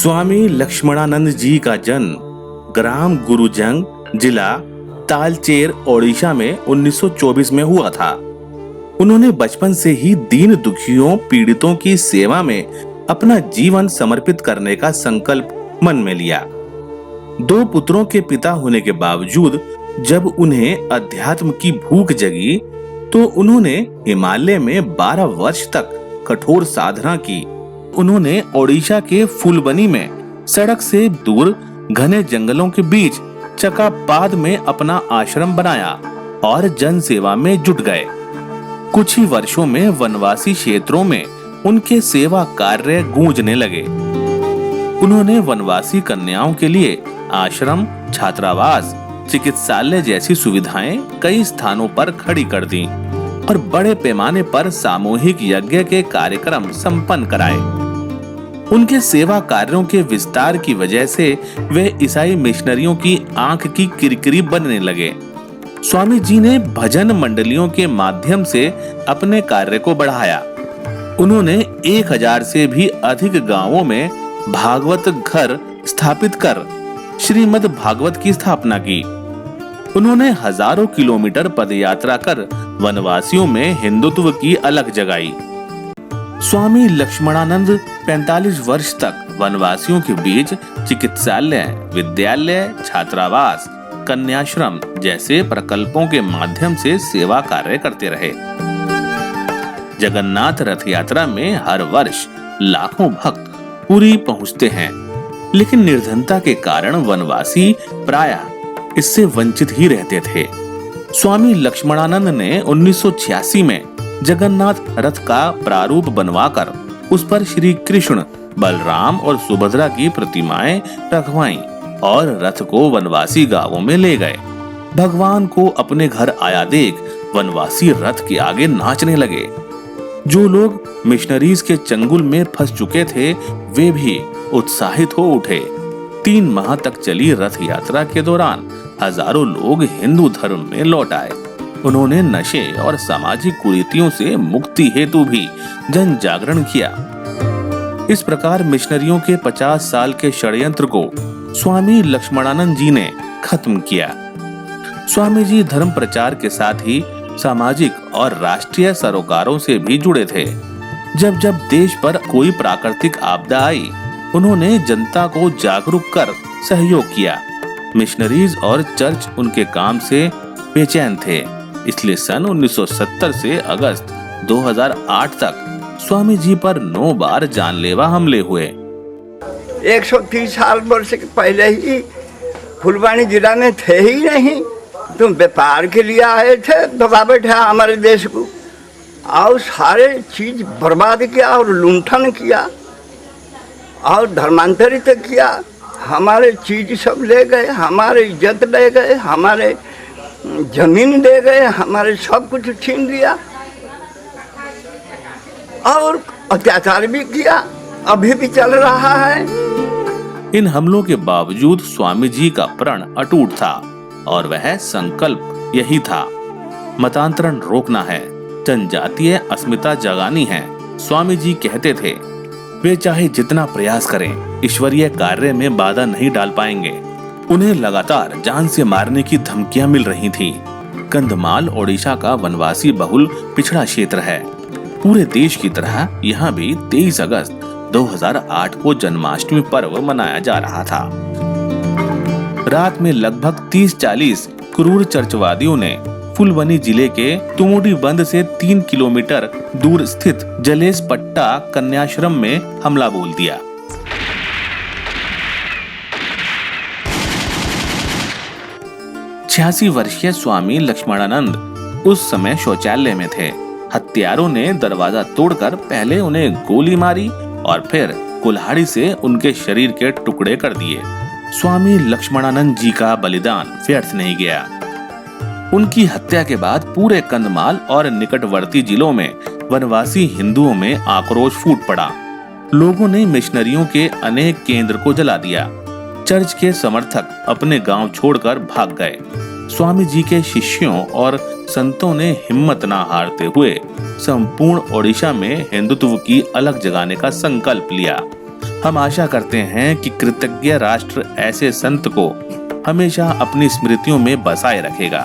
स्वामी लक्ष्मणानंद जी का जन्म ग्राम गुरुजंग, जिला तालचेर, ओडिशा में 1924 में हुआ था। उन्होंने बचपन से ही दीन दुखियों पीड़ितों की सेवा में अपना जीवन समर्पित करने का संकल्प मन में लिया। 2 पुत्रों के पिता होने के बावजूद जब उन्हें अध्यात्म की भूख जगी तो उन्होंने हिमालय में 12 वर्ष तक कठोर साधना की। उन्होंने ओडिशा के फुलबनी में सड़क से दूर घने जंगलों के बीच चकापाद में अपना आश्रम बनाया और जन सेवा में जुट गए। कुछ ही वर्षों में वनवासी क्षेत्रों में उनके सेवा कार्य गूंजने लगे। उन्होंने वनवासी कन्याओं के लिए आश्रम, छात्रावास, चिकित्सालय जैसी सुविधाएं कई स्थानों पर खड़ी कर दी और बड़े पैमाने पर सामूहिक यज्ञ के कार्यक्रम संपन्न कराए। उनके सेवा कार्यों के विस्तार की वजह से वे ईसाई मिशनरियों की आंख की किरकिरी बनने लगे। स्वामी जी ने भजन मंडलियों के माध्यम से अपने कार्य को बढ़ाया। उन्होंने 1000 से भी अधिक गांवों में भागवत घर स्थापित कर श्रीमद् भागवत की स्थापना की। उन्होंने हजारों किलोमीटर पदयात्रा कर वनवासियों में हिंदुत्व की अलख जगाई। स्वामी लक्ष्मणानंद 45 वर्ष तक वनवासियों के बीच चिकित्सालय, विद्यालय, छात्रावास, कन्याश्रम जैसे प्रकल्पों के माध्यम से सेवा कार्य करते रहे। जगन्नाथ रथ यात्रा में हर वर्ष लाखों भक्त पुरी पहुंचते हैं, लेकिन निर्धनता के कारण वनवासी प्रायः इससे वंचित ही रहते थे। स्वामी लक्ष्मणानंद ने 1986 में जगन्नाथ रथ का प्रारूप बनवाकर उस पर श्री कृष्ण, बलराम और सुभद्रा की प्रतिमाएं रखवाईं और रथ को वनवासी गांवों में ले गए। भगवान को अपने घर आया देख वनवासी रथ के आगे नाचने लगे। जो लोग मिशनरीज के चंगुल में फंस चुके थे वे भी उत्साहित हो उठे। 3 माह तक चली रथ यात्रा के दौरान हजारों लोग हिंदू धर्म में लौट आए। उन्होंने नशे और सामाजिक कुरीतियों से मुक्ति हेतु भी जन जागरण किया। इस प्रकार मिशनरियों के 50 साल के षड्यंत्र को स्वामी लक्ष्मणानंद जी ने खत्म किया। स्वामी जी धर्म प्रचार के साथ ही सामाजिक और राष्ट्रीय सरोकारों से भी जुड़े थे। जब जब देश पर कोई प्राकृतिक आपदा आई, उन्होंने जनता को जागरूक कर सहयोग किया। मिशनरीज और चर्च उनके काम से बेचैन थे, इसलिए सन 1970 से अगस्त 2008 तक स्वामी जी पर 9 बार जानलेवा हमले हुए। 130 साल वर्ष के पहले ही फुलवानी जिला में थे ही नहीं। तुम व्यापार के लिए आए थे, दबा बैठे हमारे देश को और सारे चीज बर्बाद किया और लूंठन किया और धर्मांतरित किया। हमारे चीज सब ले गए, हमारे इज्जत ले गए, हमारे जमीन ले गए, हमारे सब कुछ छीन लिया और अत्याचार भी किया, अभी भी चल रहा है। इन हमलों के बावजूद स्वामी जी का प्रण अटूट था और वह संकल्प यही था, मतांतरण रोकना है, जनजातीय अस्मिता जगानी है। स्वामी जी कहते थे वे चाहे जितना प्रयास करें ईश्वरीय कार्य में बाधा नहीं डाल पाएंगे। उन्हें लगातार जान से मारने की धमकियां मिल रही थी। कंधमाल ओडिशा का वनवासी बहुल पिछड़ा क्षेत्र है। पूरे देश की तरह यहाँ भी 23 अगस्त 2008 को जन्माष्टमी पर्व मनाया जा रहा था। रात में लगभग 30-40 क्रूर चर्चवादियों ने फुलबनी जिले के तुमुडी बंद से 3 किलोमीटर दूर स्थित जलेस पट्टा कन्याश्रम में हमला बोल दिया। छियासी वर्षीय स्वामी लक्ष्मणानंद उस समय शौचालय में थे। हत्यारों ने दरवाजा तोड़कर पहले उन्हें गोली मारी और फिर कुल्हाड़ी से उनके शरीर के टुकड़े कर दिए। स्वामी लक्ष्मणानंद जी का बलिदान व्यर्थ नहीं गया। उनकी हत्या के बाद पूरे कंधमाल और निकटवर्ती जिलों में वनवासी हिंदुओं में आक्रोश फूट पड़ा। लोगों ने मिशनरियों के अनेक केंद्र को जला दिया। चर्च के समर्थक अपने गांव छोड़कर भाग गए। स्वामी जी के शिष्यों और संतों ने हिम्मत ना हारते हुए संपूर्ण ओडिशा में हिंदुत्व की अलख जगाने का संकल्प लिया। हम आशा करते हैं कि कृतज्ञ राष्ट्र ऐसे संत को हमेशा अपनी स्मृतियों में बसाए रखेगा।